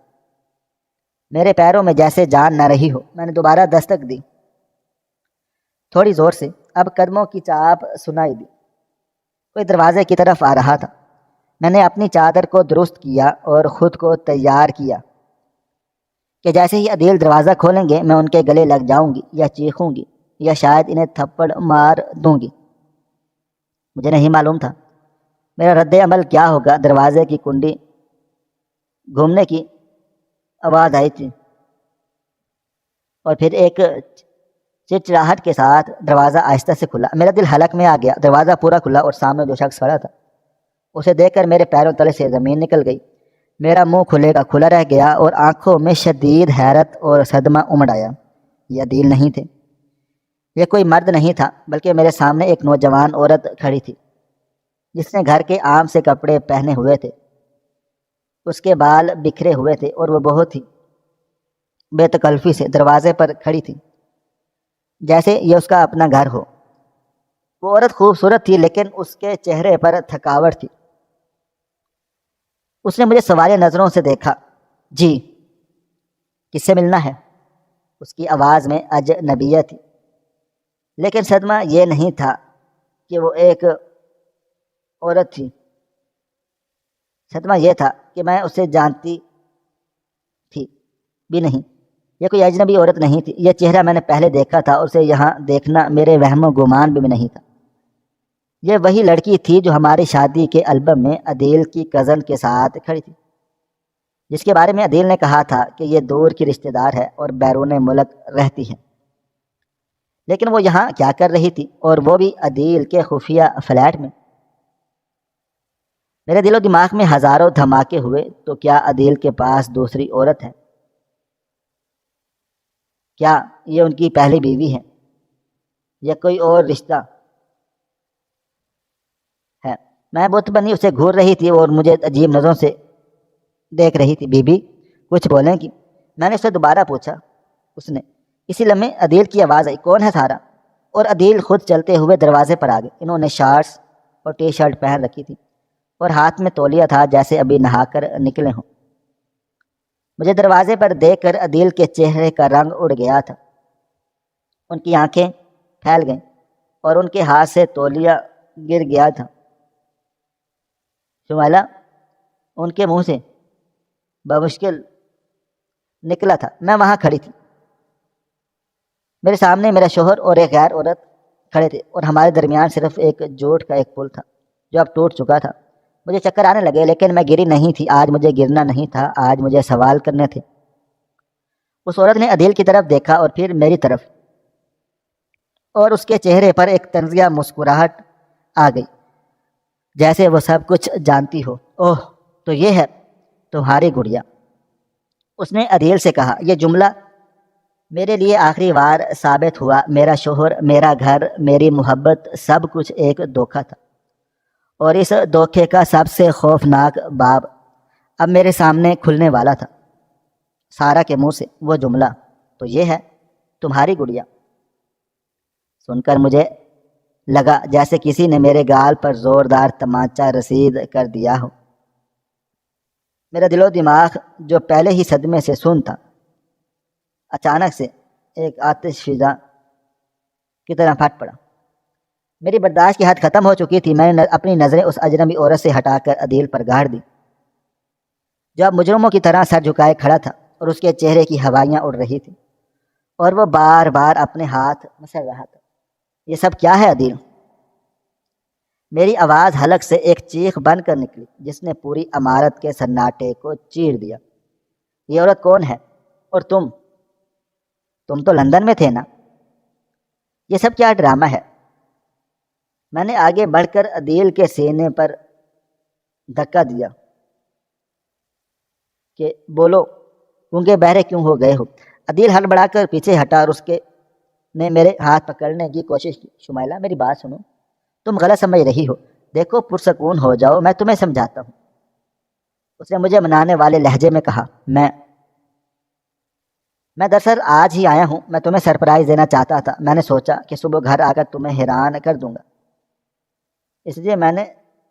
میرے پیروں میں جیسے جان نہ رہی ہو۔ میں نے دوبارہ دستک دی، تھوڑی زور سے۔ اب قدموں کی چاپ سنائی دی۔ کوئی دروازے کی طرف آ رہا تھا۔ میں نے اپنی چادر کو درست کیا اور خود کو تیار کیا کہ جیسے ہی عدیل دروازہ کھولیں گے میں ان کے گلے لگ جاؤں گی یا چیخوں گی یا شاید انہیں تھپڑ مار دوں گی۔ مجھے نہیں معلوم تھا میرا رد عمل کیا ہوگا۔ دروازے کی کنڈی گھومنے کی آواز آئی تھی اور پھر ایک چڑچڑاہٹ کے ساتھ دروازہ آہستہ سے کھلا۔ میرا دل حلق میں آ گیا۔ دروازہ پورا کھلا اور سامنے جو شخص کھڑا تھا اسے دیکھ کر میرے پیروں تلے سے زمین نکل گئی۔ میرا منہ کھلے کا کھلا رہ گیا اور آنکھوں میں شدید حیرت اور صدمہ امڑ آیا۔ یہ عدیل نہیں تھے، یہ کوئی مرد نہیں تھا، بلکہ میرے سامنے ایک نوجوان عورت کھڑی تھی جس نے گھر کے عام سے کپڑے پہنے ہوئے تھے۔ اس کے بال بکھرے ہوئے تھے اور وہ بہت ہی بے تکلفی سے دروازے پر کھڑی تھی جیسے یہ اس کا اپنا گھر ہو۔ وہ عورت خوبصورت تھی لیکن اس کے چہرے پر تھکاوٹ تھی۔ اس نے مجھے سوالیہ نظروں سے دیکھا۔ جی، کس سے ملنا ہے؟ اس کی آواز میں اجنبیت تھی، لیکن صدمہ یہ نہیں تھا کہ وہ ایک عورت تھی۔ صدمہ یہ تھا کہ میں اسے جانتی تھی بھی نہیں۔ یہ کوئی اجنبی عورت نہیں تھی، یہ چہرہ میں نے پہلے دیکھا تھا، اسے یہاں دیکھنا میرے وہم و گمان بھی نہیں تھا۔ یہ وہی لڑکی تھی جو ہماری شادی کے البم میں عدیل کی کزن کے ساتھ کھڑی تھی، جس کے بارے میں عدیل نے کہا تھا کہ یہ دور کی رشتہ دار ہے اور بیرون ملک رہتی ہے۔ لیکن وہ یہاں کیا کر رہی تھی، اور وہ بھی عدیل کے خفیہ فلیٹ میں؟ میرے دل و دماغ میں ہزاروں دھماکے ہوئے۔ تو کیا عدیل کے پاس دوسری عورت ہے؟ کیا یہ ان کی پہلی بیوی ہے یا کوئی اور رشتہ ہے؟ میں بت بنی اسے گھور رہی تھی اور مجھے عجیب نظروں سے دیکھ رہی تھی۔ بی بی کچھ بولیں گی؟ میں نے اسے دوبارہ پوچھا۔ اس نے اسی لمحے عدیل کی آواز آئی، کون ہے سارا؟ اور عدیل خود چلتے ہوئے دروازے پر آ گئے۔ انہوں نے شارٹس اور ٹی شرٹ پہن رکھی تھی اور ہاتھ میں تولیہ تھا جیسے ابھی نہا کر نکلے ہوں۔ مجھے دروازے پر دیکھ کر عدیل کے چہرے کا رنگ اڑ گیا تھا۔ ان کی آنکھیں پھیل گئیں اور ان کے ہاتھ سے تولیہ گر گیا تھا۔ شمائلہ، ان کے منہ سے بمشکل نکلا تھا۔ میں وہاں کھڑی تھی، میرے سامنے میرا شوہر اور ایک غیر عورت کھڑے تھے اور ہمارے درمیان صرف ایک جوٹ کا ایک پل تھا جو اب ٹوٹ چکا تھا۔ مجھے چکر آنے لگے لیکن میں گری نہیں تھی۔ آج مجھے گرنا نہیں تھا، آج مجھے سوال کرنے تھے۔ اس عورت نے عدیل کی طرف دیکھا اور پھر میری طرف، اور اس کے چہرے پر ایک طنزیہ مسکراہٹ آ گئی جیسے وہ سب کچھ جانتی ہو۔ اوہ، تو یہ ہے تمہاری گڑیا؟ اس نے عدیل سے کہا۔ یہ جملہ میرے لیے آخری بار ثابت ہوا میرا شوہر، میرا گھر، میری محبت، سب کچھ ایک دھوکہ تھا، اور اس دھوکے کا سب سے خوفناک باب اب میرے سامنے کھلنے والا تھا۔ سارا کے منہ سے وہ جملہ، تو یہ ہے تمہاری گڑیا؟ سن کر مجھے لگا جیسے کسی نے میرے گال پر زوردار تمانچہ رسید کر دیا ہو۔ میرا دل و دماغ جو پہلے ہی صدمے سے سن تھا اچانک سے ایک آتش فضا کی طرح پھٹ پڑا۔ میری برداشت کی حد ختم ہو چکی تھی۔ میں نے اپنی نظریں اس اجنبی عورت سے ہٹا کر عدیل پر گاڑ دی، جو اب مجرموں کی طرح سر جھکائے کھڑا تھا اور اس کے چہرے کی ہوائیاں اڑ رہی تھیں اور وہ بار بار اپنے ہاتھ مسل رہا تھا۔ یہ سب کیا ہے عدیل؟ میری آواز حلق سے ایک چیخ بن کر نکلی جس نے پوری عمارت کے سناٹے کو چیر دیا۔ یہ عورت کون ہے؟ اور تم تو لندن میں تھے نا؟ یہ سب کیا ڈرامہ ہے؟ میں نے آگے بڑھ کر عدیل کے سینے پر دھکا دیا کہ بولو، گونگے بہرے کیوں ہو گئے ہو؟ عدیل ہڑبڑا کر پیچھے ہٹا اور اس کے نے میرے ہاتھ پکڑنے کی کوشش کی۔ شمائلہ میری بات سنو، تم غلط سمجھ رہی ہو، دیکھو پرسکون ہو جاؤ، میں تمہیں سمجھاتا ہوں۔ اس نے مجھے منانے والے لہجے میں کہا، میں دراصل آج ہی آیا ہوں، میں تمہیں سرپرائز دینا چاہتا تھا۔ میں نے سوچا کہ صبح گھر آ کر تمہیں حیران کر دوں گا، اس لیے میں نے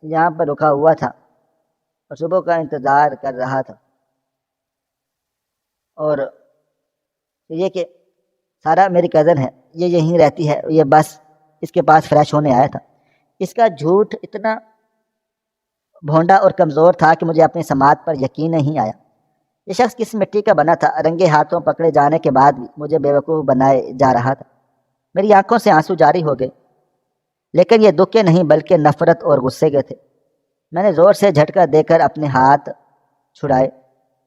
یہاں پر رکا ہوا تھا اور صبح کا انتظار کر رہا تھا۔ اور یہ کہ سارا میری کزن ہے، یہ یہیں رہتی ہے، یہ بس اس کے پاس فریش ہونے آیا تھا۔ اس کا جھوٹ اتنا بھونڈا اور کمزور تھا کہ مجھے اپنی سماعت پر یقین نہیں آیا۔ یہ شخص کس مٹی کا بنا تھا؟ رنگے ہاتھوں پکڑے جانے کے بعد بھی مجھے بیوقوف بنائے جا رہا تھا۔ میری آنکھوں سے آنسو جاری ہو گئے، لیکن یہ دکھ کے نہیں بلکہ نفرت اور غصے کے تھے۔ میں نے زور سے جھٹکا دے کر اپنے ہاتھ چھڑائے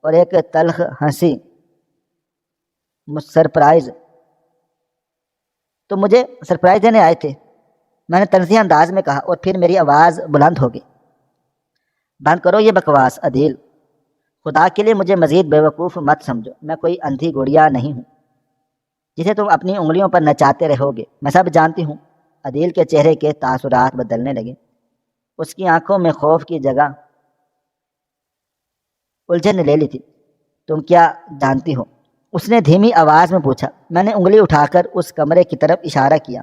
اور ایک تلخ ہنسی، سرپرائز؟ تم مجھے سرپرائز دینے آئے تھے؟ میں نے طنزیہ انداز میں کہا اور پھر میری آواز بلند ہو گئی۔ بند کرو یہ بکواس عدیل، خدا کے لیے مجھے مزید بیوقوف مت سمجھو۔ میں کوئی اندھی گڑیا نہیں ہوں جسے تم اپنی انگلیوں پر نچاتے رہو گے۔ میں سب جانتی ہوں۔ عدیل کے چہرے کے تاثرات بدلنے لگے، اس کی آنکھوں میں خوف کی جگہ الجھن لے لی تھی۔ تم کیا جانتی ہو؟ اس نے دھیمی آواز میں پوچھا۔ میں نے انگلی اٹھا کر اس کمرے کی طرف اشارہ کیا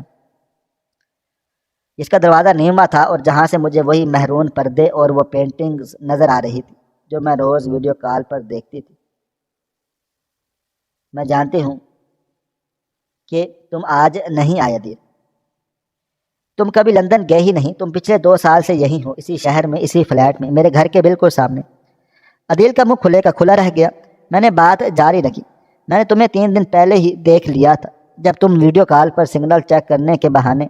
جس کا دروازہ نیما تھا اور جہاں سے مجھے وہی مہرون پردے اور وہ پینٹنگز نظر آ رہی تھی جو میں روز ویڈیو کال پر دیکھتی تھی۔ میں جانتی ہوں کہ تم آج نہیں آئے عدیل، تم کبھی لندن گئے ہی نہیں، تم پچھلے 2 سال سے یہی ہو، اسی شہر میں، اسی فلیٹ میں، میرے گھر کے بالکل سامنے۔ عدیل کا منہ کھلے کا کھلا رہ گیا۔ میں نے بات جاری رکھی، میں نے تمہیں 3 دن پہلے ہی دیکھ لیا تھا جب تم ویڈیو کال پر سگنل چیک کرنے کے بہانے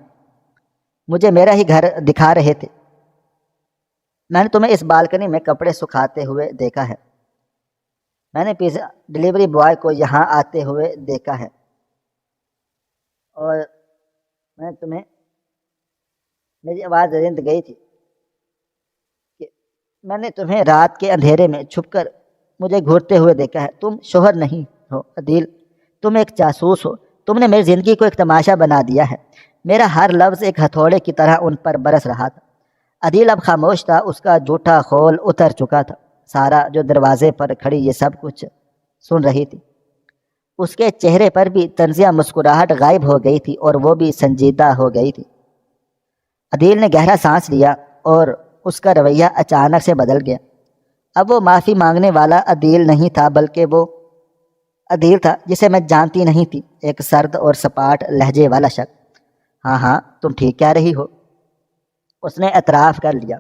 مجھے میرا ہی گھر دکھا رہے تھے۔ میں نے تمہیں اس بالکنی میں کپڑے سکھاتے ہوئے دیکھا ہے، میں نے پیزا ڈلیوری بوائے کو یہاں آتے ہوئے دیکھا ہے، اور میں تمہیں، میری آواز رند گئی تھی، کہ میں نے تمہیں رات کے اندھیرے میں چھپ کر مجھے گھورتے ہوئے دیکھا ہے۔ تم شوہر نہیں ہو عدیل، تم ایک جاسوس ہو۔ تم نے میری زندگی کو ایک تماشا بنا دیا ہے۔ میرا ہر لفظ ایک ہتھوڑے کی طرح ان پر برس رہا تھا۔ عدیل اب خاموش تھا، اس کا جھوٹا خول اتر چکا تھا۔ سارا جو دروازے پر کھڑی یہ سب کچھ سن رہی تھی، اس کے چہرے پر بھی طنزیہ مسکراہٹ غائب ہو گئی تھی اور وہ بھی سنجیدہ ہو گئی تھی۔ عدیل نے گہرا سانس لیا اور اس کا رویہ اچانک سے بدل گیا۔ اب وہ معافی مانگنے والا عدیل نہیں تھا بلکہ وہ عدیل تھا جسے میں جانتی نہیں تھی، ایک سرد اور سپاٹ لہجے والا شخص۔ ہاں تم ٹھیک کہہ رہی ہو، اس نے اعتراف کر لیا۔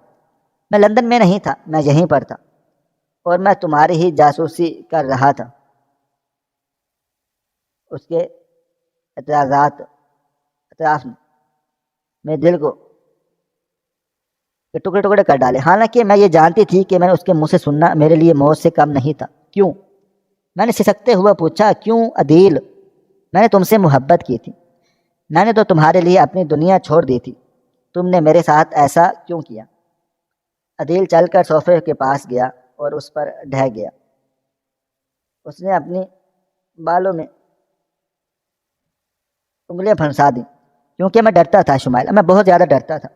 میں لندن میں نہیں تھا، میں یہیں پر تھا اور میں تمہاری ہی جاسوسی کر رہا تھا۔ اس کے اعتراف نے میرے دل کو ٹکڑے ٹکڑے کر ڈالے، حالانکہ میں یہ جانتی تھی کہ میں نے اس کے منہ سے سننا میرے لیے موت سے کم نہیں تھا۔ کیوں؟ میں نے سسکتے ہوئے پوچھا۔ کیوں عدیل؟ میں نے تم سے محبت کی تھی، میں نے تو تمہارے لیے اپنی دنیا چھوڑ دی تھی، تم نے میرے ساتھ ایسا کیوں کیا؟ عدیل چل کر صوفے کے پاس گیا اور اس پر ڈھہ گیا۔ اس نے اپنی بالوں میں انگلیاں پھنسا دیں، کیونکہ میں ڈرتا تھا شمائلہ، میں بہت زیادہ ڈرتا تھا۔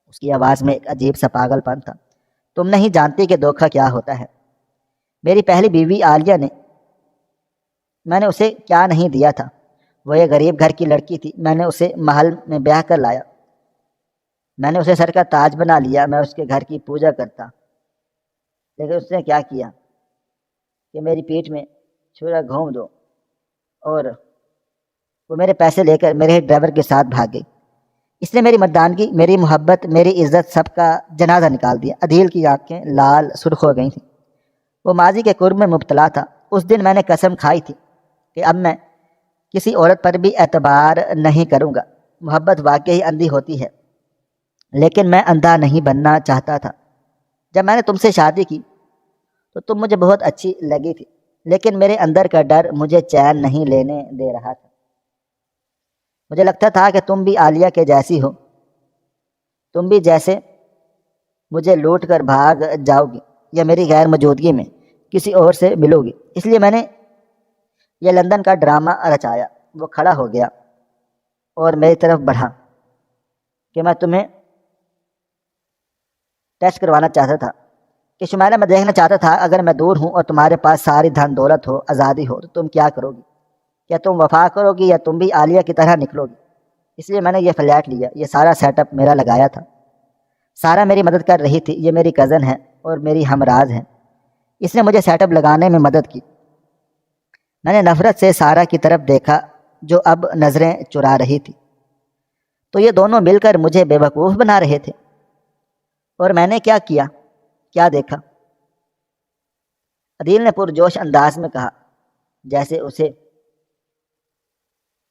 اس کی آواز میں ایک عجیب سا پاگل پن تھا۔ تم نہیں جانتی کہ دھوکہ کیا ہوتا ہے۔ میری پہلی بیوی عالیہ نے، میں نے اسے کیا نہیں دیا تھا، وہ ایک غریب گھر کی لڑکی تھی، میں نے اسے محل میں بیاہ کر لایا، میں نے اسے سر کا تاج بنا لیا، میں اس کے گھر کی پوجا کرتا، لیکن اس نے کیا کیا کہ میری پیٹھ میں چھرا گھونپ دو اور وہ میرے پیسے لے کر میرے ڈرائیور کے ساتھ بھاگ گئی۔ اس نے میری مردانگی، میری محبت، میری عزت سب کا جنازہ نکال دیا۔ عدیل کی آنکھیں لال سرخ ہو گئی تھیں۔ وہ ماضی کے قرب میں مبتلا تھا۔ اس دن میں نے قسم کھائی تھی کہ اب میں کسی عورت پر بھی اعتبار نہیں کروں گا۔ محبت واقعی اندھی ہوتی ہے، لیکن میں اندھا نہیں بننا چاہتا تھا۔ جب میں نے تم سے شادی کی تو تم مجھے بہت اچھی لگی تھی، لیکن میرے اندر کا ڈر مجھے چین نہیں لینے دے رہا تھا۔ مجھے لگتا تھا کہ تم بھی عالیہ کے جیسی ہو، تم بھی جیسے مجھے لوٹ کر بھاگ جاؤ گی یا میری غیر موجودگی میں کسی اور سے ملو گی۔ اس لیے میں نے یہ لندن کا ڈرامہ رچایا۔ وہ کھڑا ہو گیا اور میری طرف بڑھا کہ میں تمہیں ٹیسٹ کروانا چاہتا تھا کہ شمائلہ، میں دیکھنا چاہتا تھا اگر میں دور ہوں اور تمہارے پاس ساری دھن دولت ہو، آزادی ہو، تو تم کیا کرو گی؟ کیا تم وفا کرو گی یا تم بھی عالیہ کی طرح نکلو گی؟ اس لیے میں نے یہ فلیٹ لیا۔ یہ سارا سیٹ اپ میرا لگایا تھا۔ سارا میری مدد کر رہی تھی۔ یہ میری کزن ہے اور میری ہمراز ہے۔ اس نے مجھے سیٹ اپ لگانے میں مدد کی۔ میں نے نفرت سے سارا کی طرف دیکھا جو اب نظریں چرا رہی تھی۔ تو یہ دونوں مل کر مجھے بے وقوف بنا رہے تھے۔ اور میں نے کیا کیا، کیا دیکھا؟ عدیل نے پرجوش انداز میں کہا، جیسے اسے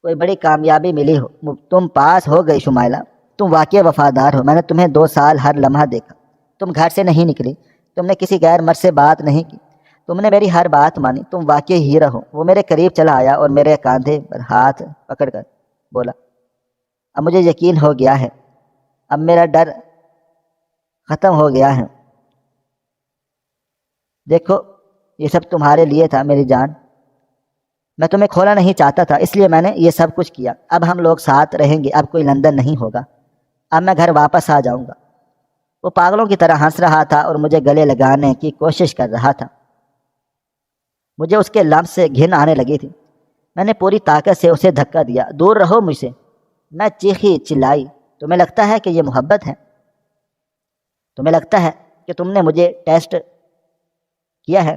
کوئی بڑی کامیابی ملی ہو۔ تم پاس ہو گئی شمائلہ، تم واقعی وفادار ہو۔ میں نے تمہیں 2 سال ہر لمحہ دیکھا۔ تم گھر سے نہیں نکلی، تم نے کسی غیر مرد سے بات نہیں کی، تم نے میری ہر بات مانی۔ تم واقعی ہیرا ہو۔ وہ میرے قریب چلا آیا اور میرے کاندھے پر ہاتھ پکڑ کر بولا، اب مجھے یقین ہو گیا ہے، اب میرا ڈر ختم ہو گیا ہے۔ دیکھو، یہ سب تمہارے لیے تھا میری جان۔ میں تمہیں کھونا نہیں چاہتا تھا، اس لیے میں نے یہ سب کچھ کیا۔ اب ہم لوگ ساتھ رہیں گے، اب کوئی لندن نہیں ہوگا، اب میں گھر واپس آ جاؤں گا۔ وہ پاگلوں کی طرح ہنس رہا تھا اور مجھے گلے لگانے کی کوشش کر رہا تھا۔ مجھے اس کے لمس سے گھن آنے لگی تھی۔ میں نے پوری طاقت سے اسے دھکا دیا، دور رہو مجھ سے۔ میں چیخی چلائی، تمہیں لگتا ہے کہ یہ محبت ہے؟ تمہیں لگتا ہے کہ تم نے مجھے ٹیسٹ کیا ہے؟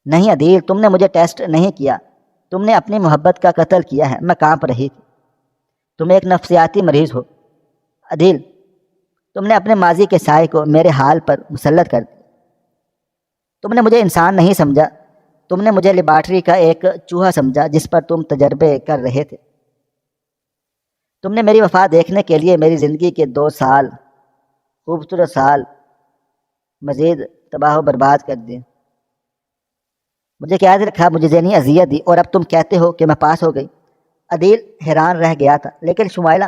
نہیں عدیل، تم نے مجھے ٹیسٹ نہیں کیا، تم نے اپنی محبت کا قتل کیا ہے۔ میں کانپ رہی تھی۔ تم ایک نفسیاتی مریض ہو عدیل، تم نے اپنے ماضی کے سائے کو میرے حال پر مسلط کر دیا۔ تم نے مجھے انسان نہیں سمجھا، تم نے مجھے لیبارٹری کا ایک چوہا سمجھا جس پر تم تجربے کر رہے تھے۔ تم نے میری وفا دیکھنے کے لیے میری زندگی کے 2 سال، خوبصورت سال، مزید تباہ و برباد کر دیے۔ مجھے قید رکھا، مجھے ذہنی اذیت دی، اور اب تم کہتے ہو کہ میں پاس ہو گئی۔ عدیل حیران رہ گیا تھا۔ لیکن شمائلہ،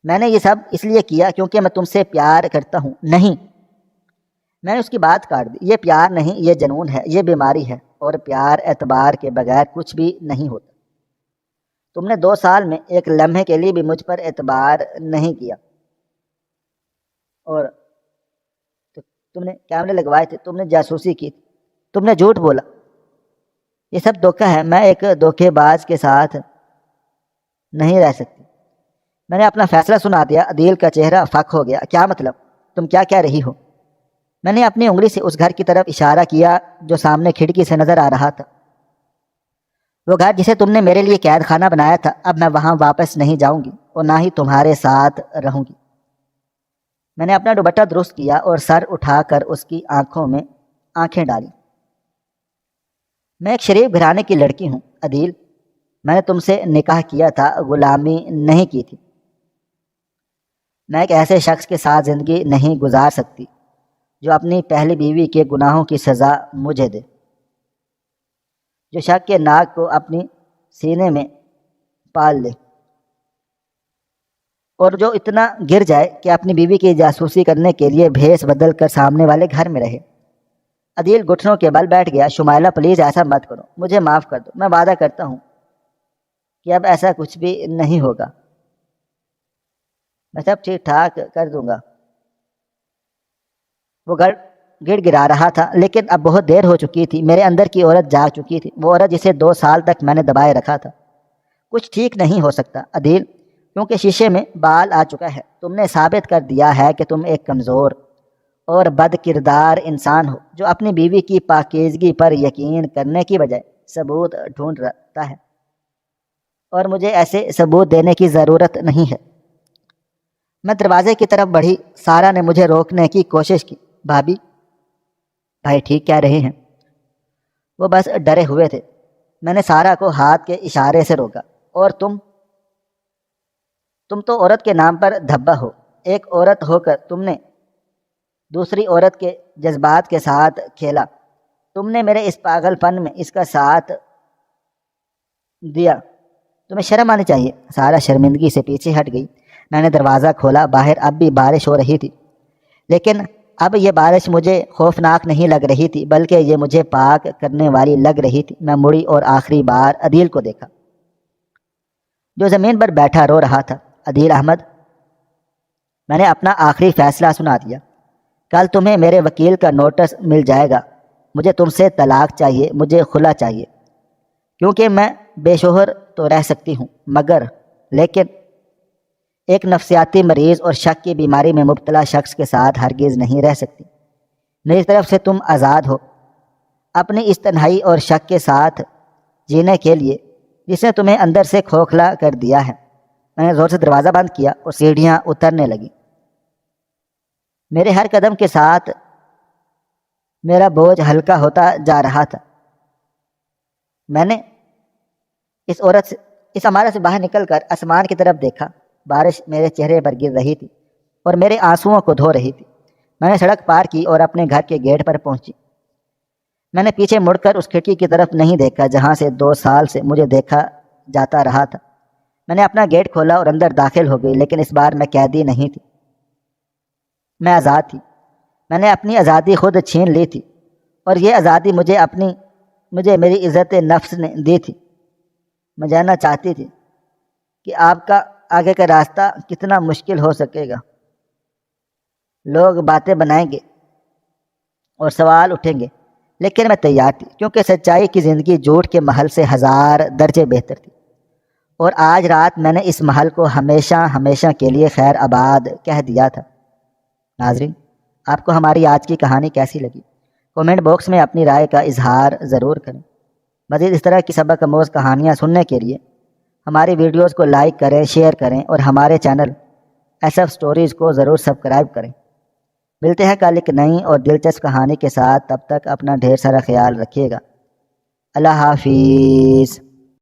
میں نے یہ سب اس لیے کیا کیونکہ میں تم سے پیار کرتا ہوں۔ نہیں، میں نے اس کی بات کاٹ دی۔ یہ پیار نہیں، یہ جنون ہے، یہ بیماری ہے، اور پیار اعتبار کے بغیر کچھ بھی نہیں ہوتا۔ تم نے 2 سال میں ایک لمحے کے لیے بھی مجھ پر اعتبار نہیں کیا، اور تم نے کیمرے لگوائے تھے، تم نے جاسوسی کی تھی، تم نے جھوٹ بولا۔ یہ سب دھوکہ ہے۔ میں ایک دھوکے باز کے ساتھ نہیں رہ سکتی۔ میں نے اپنا فیصلہ سنا دیا۔ عدیل کا چہرہ فک ہو گیا۔ کیا مطلب؟ تم کیا کہہ رہی ہو؟ میں نے اپنی انگلی سے اس گھر کی طرف اشارہ کیا جو سامنے کھڑکی سے نظر آ رہا تھا۔ وہ گھر جسے تم نے میرے لیے قید خانہ بنایا تھا۔ اب میں وہاں واپس نہیں جاؤں گی اور نہ ہی تمہارے ساتھ رہوں گی۔ میں نے اپنا دوپٹہ درست کیا اور سر اٹھا کر اس کی آنکھوں میں آنکھیں ڈالی۔ میں ایک شریف گھرانے کی لڑکی ہوں عدیل، میں نے تم سے نکاح کیا تھا، غلامی نہیں کی تھی۔ میں ایک ایسے شخص کے ساتھ زندگی نہیں گزار سکتی جو اپنی پہلی بیوی کے گناہوں کی سزا مجھے دے، جو شک کے ناک کو اپنی سینے میں پال لے، اور جو اتنا گر جائے کہ اپنی بیوی کی جاسوسی کرنے کے لیے بھیس بدل کر سامنے والے گھر میں رہے۔ عدیل گھٹنوں کے بل بیٹھ گیا۔ شمائلہ، پلیز ایسا مت کرو، مجھے معاف کر دو۔ میں وعدہ کرتا ہوں کہ اب ایسا کچھ بھی نہیں ہوگا، میں سب ٹھیک ٹھاک کر دوں گا۔ وہ گڑ گڑا رہا تھا، لیکن اب بہت دیر ہو چکی تھی۔ میرے اندر کی عورت جاگ چکی تھی، وہ عورت جسے 2 سال تک میں نے دبائے رکھا تھا۔ کچھ ٹھیک نہیں ہو سکتا عدیل، کیونکہ شیشے میں بال آ چکا ہے۔ تم نے ثابت کر دیا ہے کہ تم ایک کمزور اور بد کردار انسان ہو جو اپنی بیوی کی پاکیزگی پر یقین کرنے کی بجائے ثبوت ڈھونڈ رہتا ہے، اور مجھے ایسے ثبوت دینے کی ضرورت نہیں ہے۔ میں دروازے کی طرف بڑھی۔ سارا نے مجھے روکنے کی کوشش کی۔ بھابھی، بھائی ٹھیک کہہ رہے ہیں، وہ بس ڈرے ہوئے تھے۔ میں نے سارا کو ہاتھ کے اشارے سے روکا۔ اور تم تو عورت کے نام پر دھبا ہو۔ ایک عورت ہو کر تم نے دوسری عورت کے جذبات کے ساتھ کھیلا۔ تم نے میرے اس پاگل پن میں اس کا ساتھ دیا۔ تمہیں شرم آنی چاہیے۔ سارا شرمندگی سے پیچھے ہٹ گئی۔ میں نے دروازہ کھولا۔ باہر اب بھی بارش ہو رہی تھی، لیکن اب یہ بارش مجھے خوفناک نہیں لگ رہی تھی، بلکہ یہ مجھے پاک کرنے والی لگ رہی تھی۔ میں مڑی اور آخری بار عدیل کو دیکھا، جو زمین پر بیٹھا رو رہا تھا۔ عدیل احمد، میں نے اپنا آخری فیصلہ سنا دیا۔ کل تمہیں میرے وکیل کا نوٹس مل جائے گا۔ مجھے تم سے طلاق چاہیے، مجھے خلا چاہیے، کیونکہ میں بے شوہر تو رہ سکتی ہوں، لیکن ایک نفسیاتی مریض اور شک کی بیماری میں مبتلا شخص کے ساتھ ہرگز نہیں رہ سکتی۔ میری طرف سے تم آزاد ہو اپنی اس تنہائی اور شک کے ساتھ جینے کے لیے جس نے تمہیں اندر سے کھوکھلا کر دیا ہے۔ میں نے زور سے دروازہ بند کیا اور سیڑھیاں اترنے لگیں۔ میرے ہر قدم کے ساتھ میرا بوجھ ہلکا ہوتا جا رہا تھا۔ میں نے اس عمارت سے باہر نکل کر آسمان کی طرف دیکھا۔ بارش میرے چہرے پر گر رہی تھی اور میرے آنسوؤں کو دھو رہی تھی۔ میں نے سڑک پار کی اور اپنے گھر کے گیٹ پر پہنچی۔ میں نے پیچھے مڑ کر اس کھڑکی کی طرف نہیں دیکھا جہاں سے 2 سال سے مجھے دیکھا جاتا رہا تھا۔ میں نے اپنا گیٹ کھولا اور اندر داخل ہو گئی، لیکن اس بار میں قیدی نہیں تھی، میں آزاد تھی۔ میں نے اپنی آزادی خود چھین لی تھی، اور یہ آزادی مجھے میری عزت نفس نے دی تھی۔ میں جاننا چاہتی تھی کہ آپ کا آگے کا راستہ کتنا مشکل ہو سکے گا۔ لوگ باتیں بنائیں گے اور سوال اٹھیں گے، لیکن میں تیار تھی، کیونکہ سچائی کی زندگی جھوٹ کے محل سے 1000 درجے بہتر تھی۔ اور آج رات میں نے اس محل کو ہمیشہ ہمیشہ کے لیے خیر آباد کہہ دیا تھا۔ ناظرین، آپ کو ہماری آج کی کہانی کیسی لگی؟ کومنٹ باکس میں اپنی رائے کا اظہار ضرور کریں۔ مزید اس طرح کی سبق آموز کہانیاں سننے کے لیے ہماری ویڈیوز کو لائک کریں، شیئر کریں، اور ہمارے چینل SF سٹوریز کو ضرور سبسکرائب کریں۔ ملتے ہیں کل ایک نئی اور دلچسپ کہانی کے ساتھ۔ تب تک اپنا ڈھیر سارا خیال رکھیے گا۔ اللہ حافظ۔